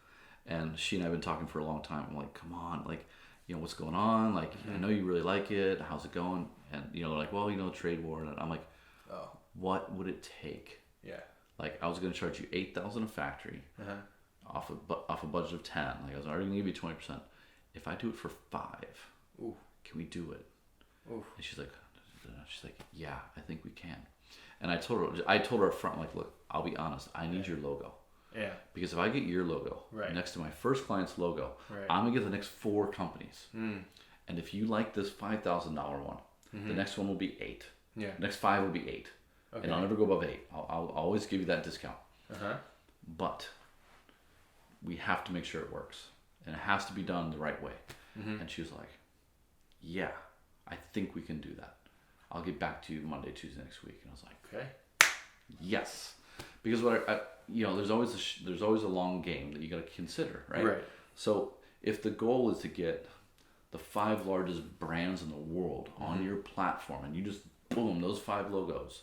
and she and I have been talking for a long time. I'm like, come on, like, what's going on? Like, I know you really like it. How's it going? And they're like, well, trade war. And I'm like, oh, what would it take? Yeah. Like, I was going to charge you $8,000 a factory off a budget of 10. Like, I was already going to give you 20%. If I do it for 5, ooh, can we do it? Ooh. And she's like, yeah, I think we can. And I told her up front, like, look, I'll be honest, I need your logo. Yeah. Because if I get your logo next to my first client's logo, I'm gonna get the next 4 companies. And if you like this $5,000 one, the next one will be 8. Yeah. The next 5 will be 8. Okay. And I'll never go above 8. I'll always give you that discount. But we have to make sure it works, and it has to be done the right way. And she was like, yeah, I think we can do that. I'll get back to you Monday, Tuesday next week. And I was like, okay, yes, because there's always a long game that you got to consider, right? Right. So if the goal is to get the 5 largest brands in the world on your platform, and you just boom those 5 logos,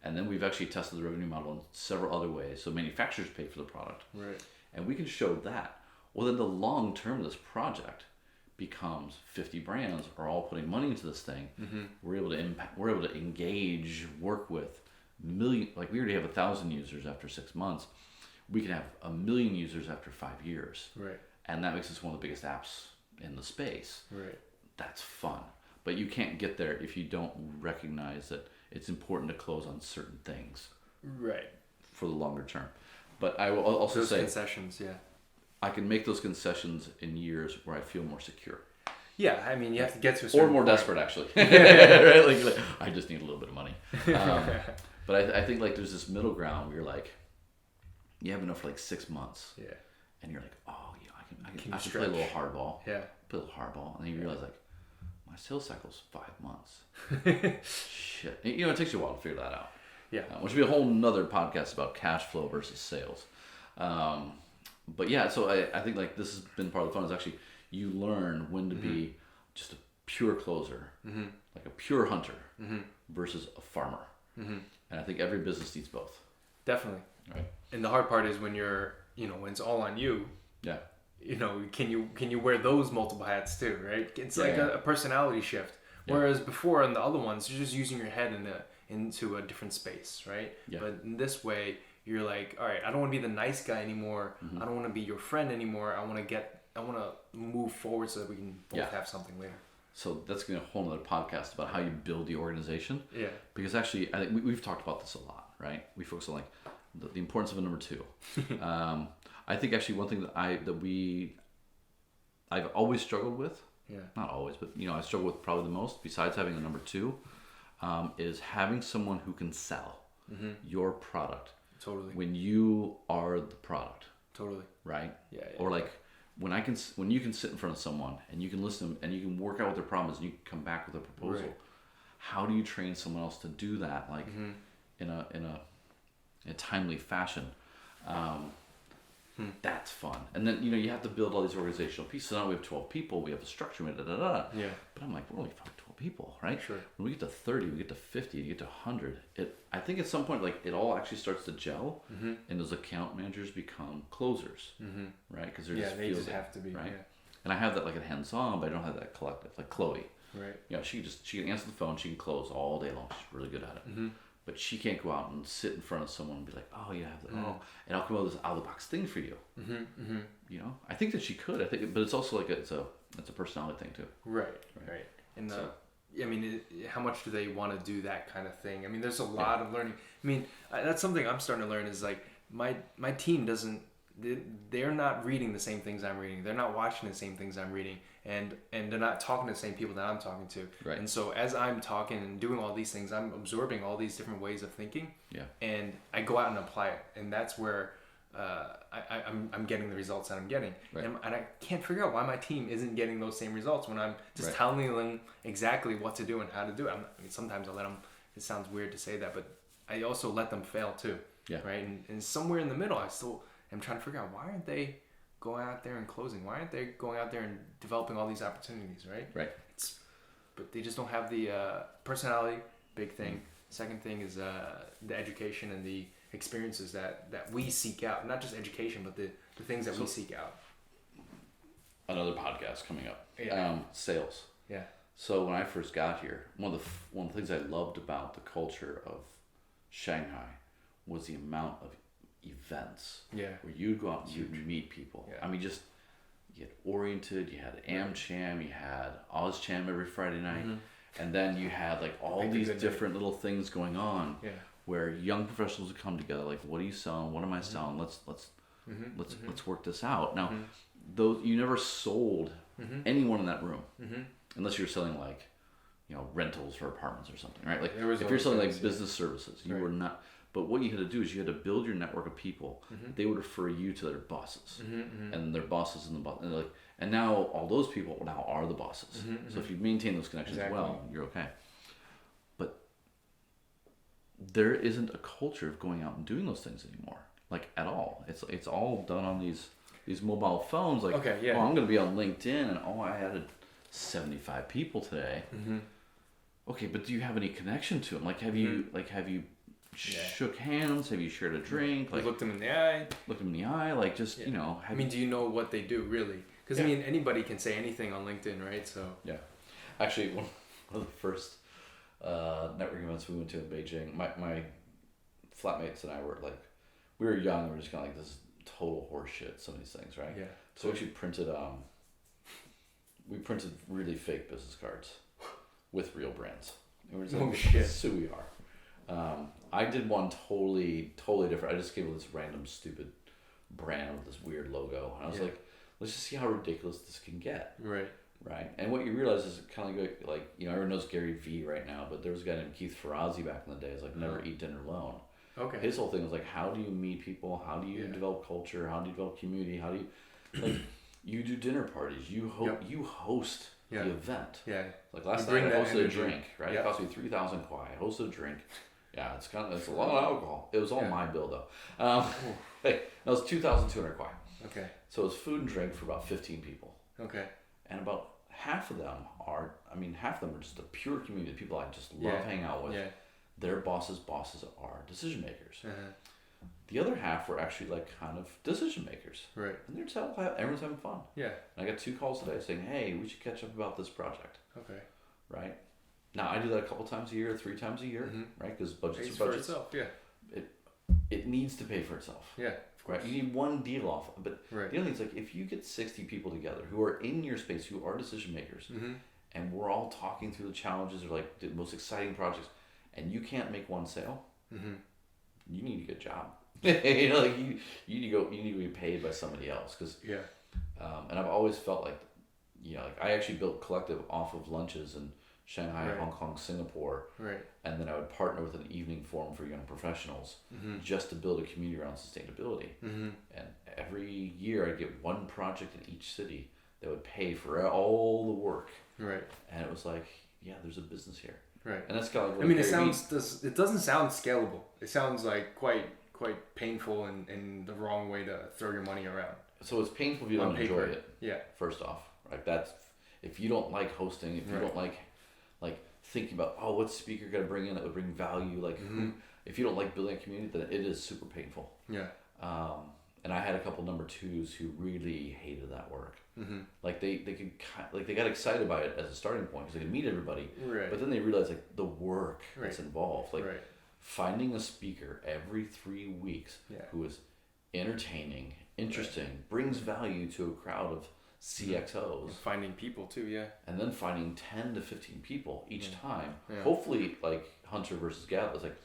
and then we've actually tested the revenue model in several other ways, so manufacturers pay for the product, right? And we can show that. Well, then the long term of this project becomes 50 brands are all putting money into this thing. We're able to impact. We're able to engage, work with million. Like, we already have 1,000 users after 6 months. We can have 1 million users after 5 years. Right. And that makes us one of the biggest apps in the space. Right. That's fun. But you can't get there if you don't recognize that it's important to close on certain things. Right. For the longer term. But I will also those say concessions, yeah. I can make those concessions in years where I feel more secure. Yeah, I mean, you have to get to a certain or more point. desperate, actually. Right? Like, I just need a little bit of money. But I think, like, there's this middle ground where you're like, you have enough for like 6 months. Yeah. And you're like, oh, yeah, I can stretch? play a little hardball. Yeah. Play a little hardball. And then you realize, like, my sales cycle's 5 months. Shit. It takes you a while to figure that out. Yeah. Which would be a whole nother podcast about cash flow versus sales. But yeah, so I think like this has been part of the fun is actually you learn when to be just a pure closer, like a pure hunter versus a farmer. And I think every business needs both. Definitely. Right. And the hard part is when you're, when it's all on you. Yeah. Can you wear those multiple hats too, right? It's like Yeah. a personality shift. Yeah. Whereas before in the other ones, you're just using your head into a different space, right? Yeah. But in this way, you're like, all right, I don't want to be the nice guy anymore. I don't want to be your friend anymore. I want to move forward so that we can both have something later. So that's going to be a whole other podcast about how you build the organization. Yeah. Because actually, I think we've talked about this a lot, right? We focus on like the importance of a number two. I think actually one thing that I've always struggled with. Yeah. Not always, but I struggle with probably the most. Besides having a number two, is having someone who can sell your product. Totally. When you are the product. Totally. Right. Yeah. Or like when you can sit in front of someone and you can listen to them and you can work out what their problem is and you can come back with a proposal. Right. How do you train someone else to do that? Like in a timely fashion. That's fun. And then you have to build all these organizational pieces. So now we have 12 people, we have a structure, Yeah. But I'm like, we're only fucking 12 people, right? Sure. When we get to 30, we get to 50, you get to 100. I think at some point like it all actually starts to gel and those account managers become closers. Right? Because they just have to be, right? Yeah. And I have that like at hands-on, but I don't have that collective. Like Chloe. Right. She can answer the phone, she can close all day long. She's really good at it. But she can't go out and sit in front of someone and be like, oh, you have that. Oh, and I'll come up with this out of the box thing for you. I think that she could. But it's also like it's a personality thing too. Right. And how much do they want to do that kind of thing? I mean, there's a lot of learning. I mean, that's something I'm starting to learn is like my team doesn't. They're not reading the same things I'm reading. They're not watching the same things I'm reading, and they're not talking to the same people that I'm talking to. Right. And so as I'm talking and doing all these things, I'm absorbing all these different ways of thinking. Yeah. And I go out and apply it, and that's where I'm getting the results that I'm getting. Right. And I can't figure out why my team isn't getting those same results when I'm just telling them exactly what to do and how to do it. Sometimes I let them. It sounds weird to say that, but I also let them fail too. Yeah. Right. And somewhere in the middle, I'm trying to figure out why aren't they going out there and closing? Why aren't they going out there and developing all these opportunities, right? Right. But they just don't have the personality, big thing. Second thing is the education and the experiences that we seek out. Not just education, but the things that we seek out. Another podcast coming up. Yeah. Sales. Yeah. So when I first got here, one of the things I loved about the culture of Shanghai was the amount of events where you'd go out and you'd meet people. I mean, just you had Oriented, you had AmCham, you had OzCham every Friday night, and then you had like all these different little things going on where young professionals would come together. Like, what are you selling? What am I selling? Let's work this out. Now, those you never sold anyone in that room unless you're selling like rentals for apartments or something, right? Like if you're selling like business services, you were not. But what you had to do is you had to build your network of people. They would refer you to their bosses, and their bosses and the boss, and now all those people now are the bosses. So if you maintain those connections well, you're okay. But there isn't a culture of going out and doing those things anymore, like at all. It's all done on these mobile phones. Like, I'm going to be on LinkedIn, and I added 75 people today. Okay, but do you have any connection to them? Like, have you shook hands? Have you shared a drink? Like, you looked them in the eye. Like, just do you know what they do really? Because anybody can say anything on LinkedIn, right? So actually, one of the first networking events we went to in Beijing, my flatmates and I were like, we were young. We were just kind of like, this is total horseshit. Some of these things, right? Yeah. So we actually printed really fake business cards with real brands. And we're just like, shit! So we are. I did one totally different. I just came with this random stupid brand with this weird logo. And I was like, let's just see how ridiculous this can get. Right. And what you realize is kind of like everyone knows Gary Vee right now, but there was a guy named Keith Ferrazzi back in the day. It's like never eat dinner alone. Okay. His whole thing was like, how do you meet people? How do you develop culture? How do you develop community? How do you you do dinner parties? You host the event. Yeah. Like last night I hosted a drink. Right. It cost me 3,000 kwai. I hosted a drink. Yeah, it's a lot of alcohol. It was all my bill though. Hey, that was 2,200 kwai. Okay. So it's food and drink for about 15 people. Okay. And about half of them are just a pure community of people I just love hanging out with. Yeah. Their bosses are decision makers. Uh-huh. The other half were actually like kind of decision makers. Right. And they're just everyone's having fun. Yeah. And I got 2 calls today saying, hey, we should catch up about this project. Okay. Right? Now, I do that a couple times a year, 3 times a year, right? Because budgets Pays are budgets. for itself, yeah. It needs to pay for itself. Yeah. Right? You need one deal off. But right. the other thing is, like, if you get 60 people together who are in your space, who are decision makers, and we're all talking through the challenges or like the most exciting projects, and you can't make one sale, you need a good job. You know, like you need to be paid by somebody else. Cause, and I've always felt like, you know, like I actually built Collective off of lunches in Shanghai, Hong Kong, Singapore, and then I would partner with an evening forum for young professionals just to build a community around sustainability. And every year I'd get one project in each city that would pay for all the work. Right. And it was like, yeah, there's a business here. Right. And that's kind of like, I mean, it doesn't sound scalable. It sounds like quite painful and the wrong way to throw your money around. So it's painful if you don't enjoy it. Yeah. First off, right? That's if you don't like hosting, if you don't like thinking about what speaker got to bring in that would bring value, like if you don't like building a community, then it is super painful. Yeah. And I had a couple number 2s who really hated that work. Like they got excited by it as a starting point because they could meet everybody. Right. But then they realized like the work that's involved, like finding a speaker every 3 weeks who is entertaining, interesting, brings value to a crowd of CXOs. And finding people too, yeah. And then finding 10 to 15 people each time. Hopefully, like Hunter versus Gather, it's like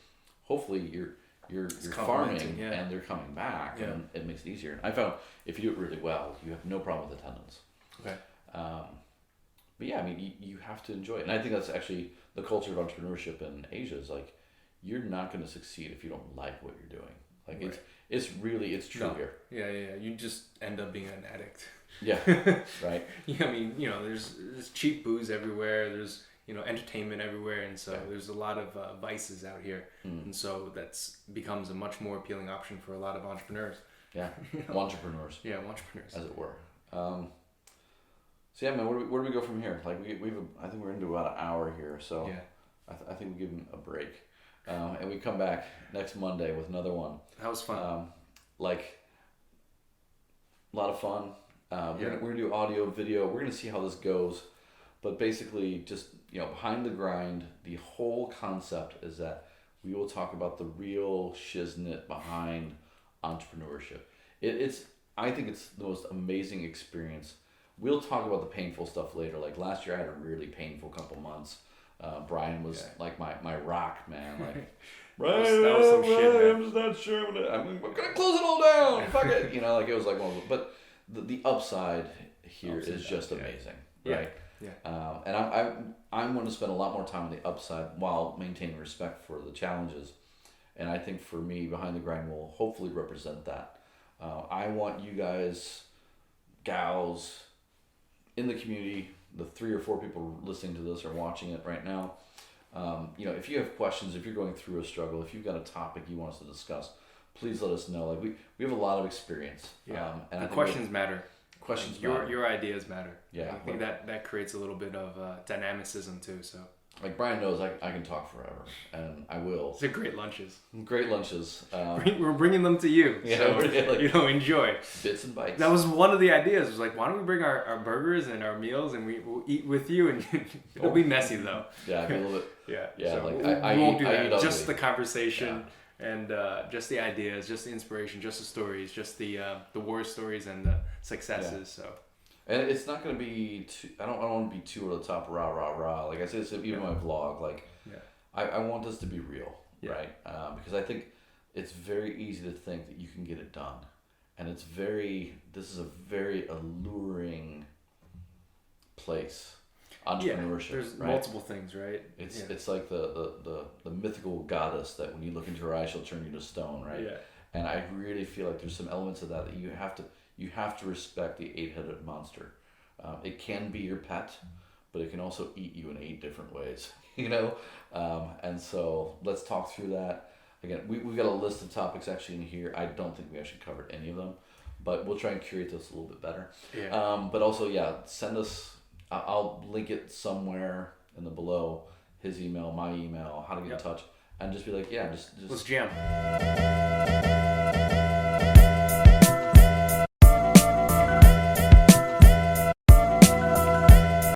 hopefully you're farming and they're coming back and it makes it easier. I found if you do it really well, you have no problem with attendance. Okay. But yeah, I mean, you have to enjoy it. And I think that's actually the culture of entrepreneurship in Asia is like, you're not going to succeed if you don't like what you're doing. Like it's true here. Yeah. You just end up being an addict. Yeah. Right. Yeah. I mean, you know, there's cheap booze everywhere. There's, you know, entertainment everywhere. And so there's a lot of vices out here. And so that's becomes a much more appealing option for a lot of entrepreneurs. Yeah. Entrepreneurs. Yeah. Entrepreneurs. As it were. So yeah, man, where do we go from here? Like I think we're into about an hour here. So I think we give them a break. And we come back next Monday with another one. That was fun. Like a lot of fun. We're gonna do audio, video. We're gonna see how this goes. But basically, just behind the grind, the whole concept is that we will talk about the real shiznit behind entrepreneurship. I think it's the most amazing experience. We'll talk about the painful stuff later. Like last year, I had a really painful couple months. Brian was like my rock, man. Like, Brian, that was some shit, man. I'm just not sure. I'm gonna close it all down. Fuck it. Like it was like one of those. But the upside here is just amazing, right? Yeah. And I'm going to spend a lot more time on the upside while maintaining respect for the challenges. And I think for me, Behind the Grind will hopefully represent that. I want you guys, gals, in the community, the 3 or 4 people listening to this or watching it right now, if you have questions, if you're going through a struggle, if you've got a topic you want us to discuss, please let us know. Like we have a lot of experience. Yeah. And the questions matter. Questions matter. Your ideas matter. Yeah. I think that creates a little bit of dynamicism too. So. Like Brian knows, I can talk forever, and I will. They're great lunches. Great lunches. We're bringing them to you. Yeah, so, enjoy. Bits and bites. That was one of the ideas. It was like, why don't we bring our burgers and our meals, and we'll eat with you, and it'll be messy though. Yeah, a little bit. Yeah. So like we won't do that. ugly. Just the conversation and just the ideas, just the inspiration, just the stories, just the war stories and the successes. So. And it's not going to be too, I don't want to be too over the top, rah, rah, rah. Like I said, even my vlog, like, I want this to be real, right? Because I think it's very easy to think that you can get it done. And this is a very alluring place. Entrepreneurship. There's right? multiple things, right? It's like the mythical goddess that when you look into her eyes, she'll turn you to stone, right? Yeah. And I really feel like there's some elements of that you have to respect the 8-headed monster. It can be your pet, but it can also eat you in 8 different ways, And so let's talk through that. Again, we've got a list of topics actually in here. I don't think we actually covered any of them, but we'll try and curate this a little bit better. Yeah. But also, send us. I'll link it somewhere in the below. His email, my email, how to get in touch, and just be like, just let's jam.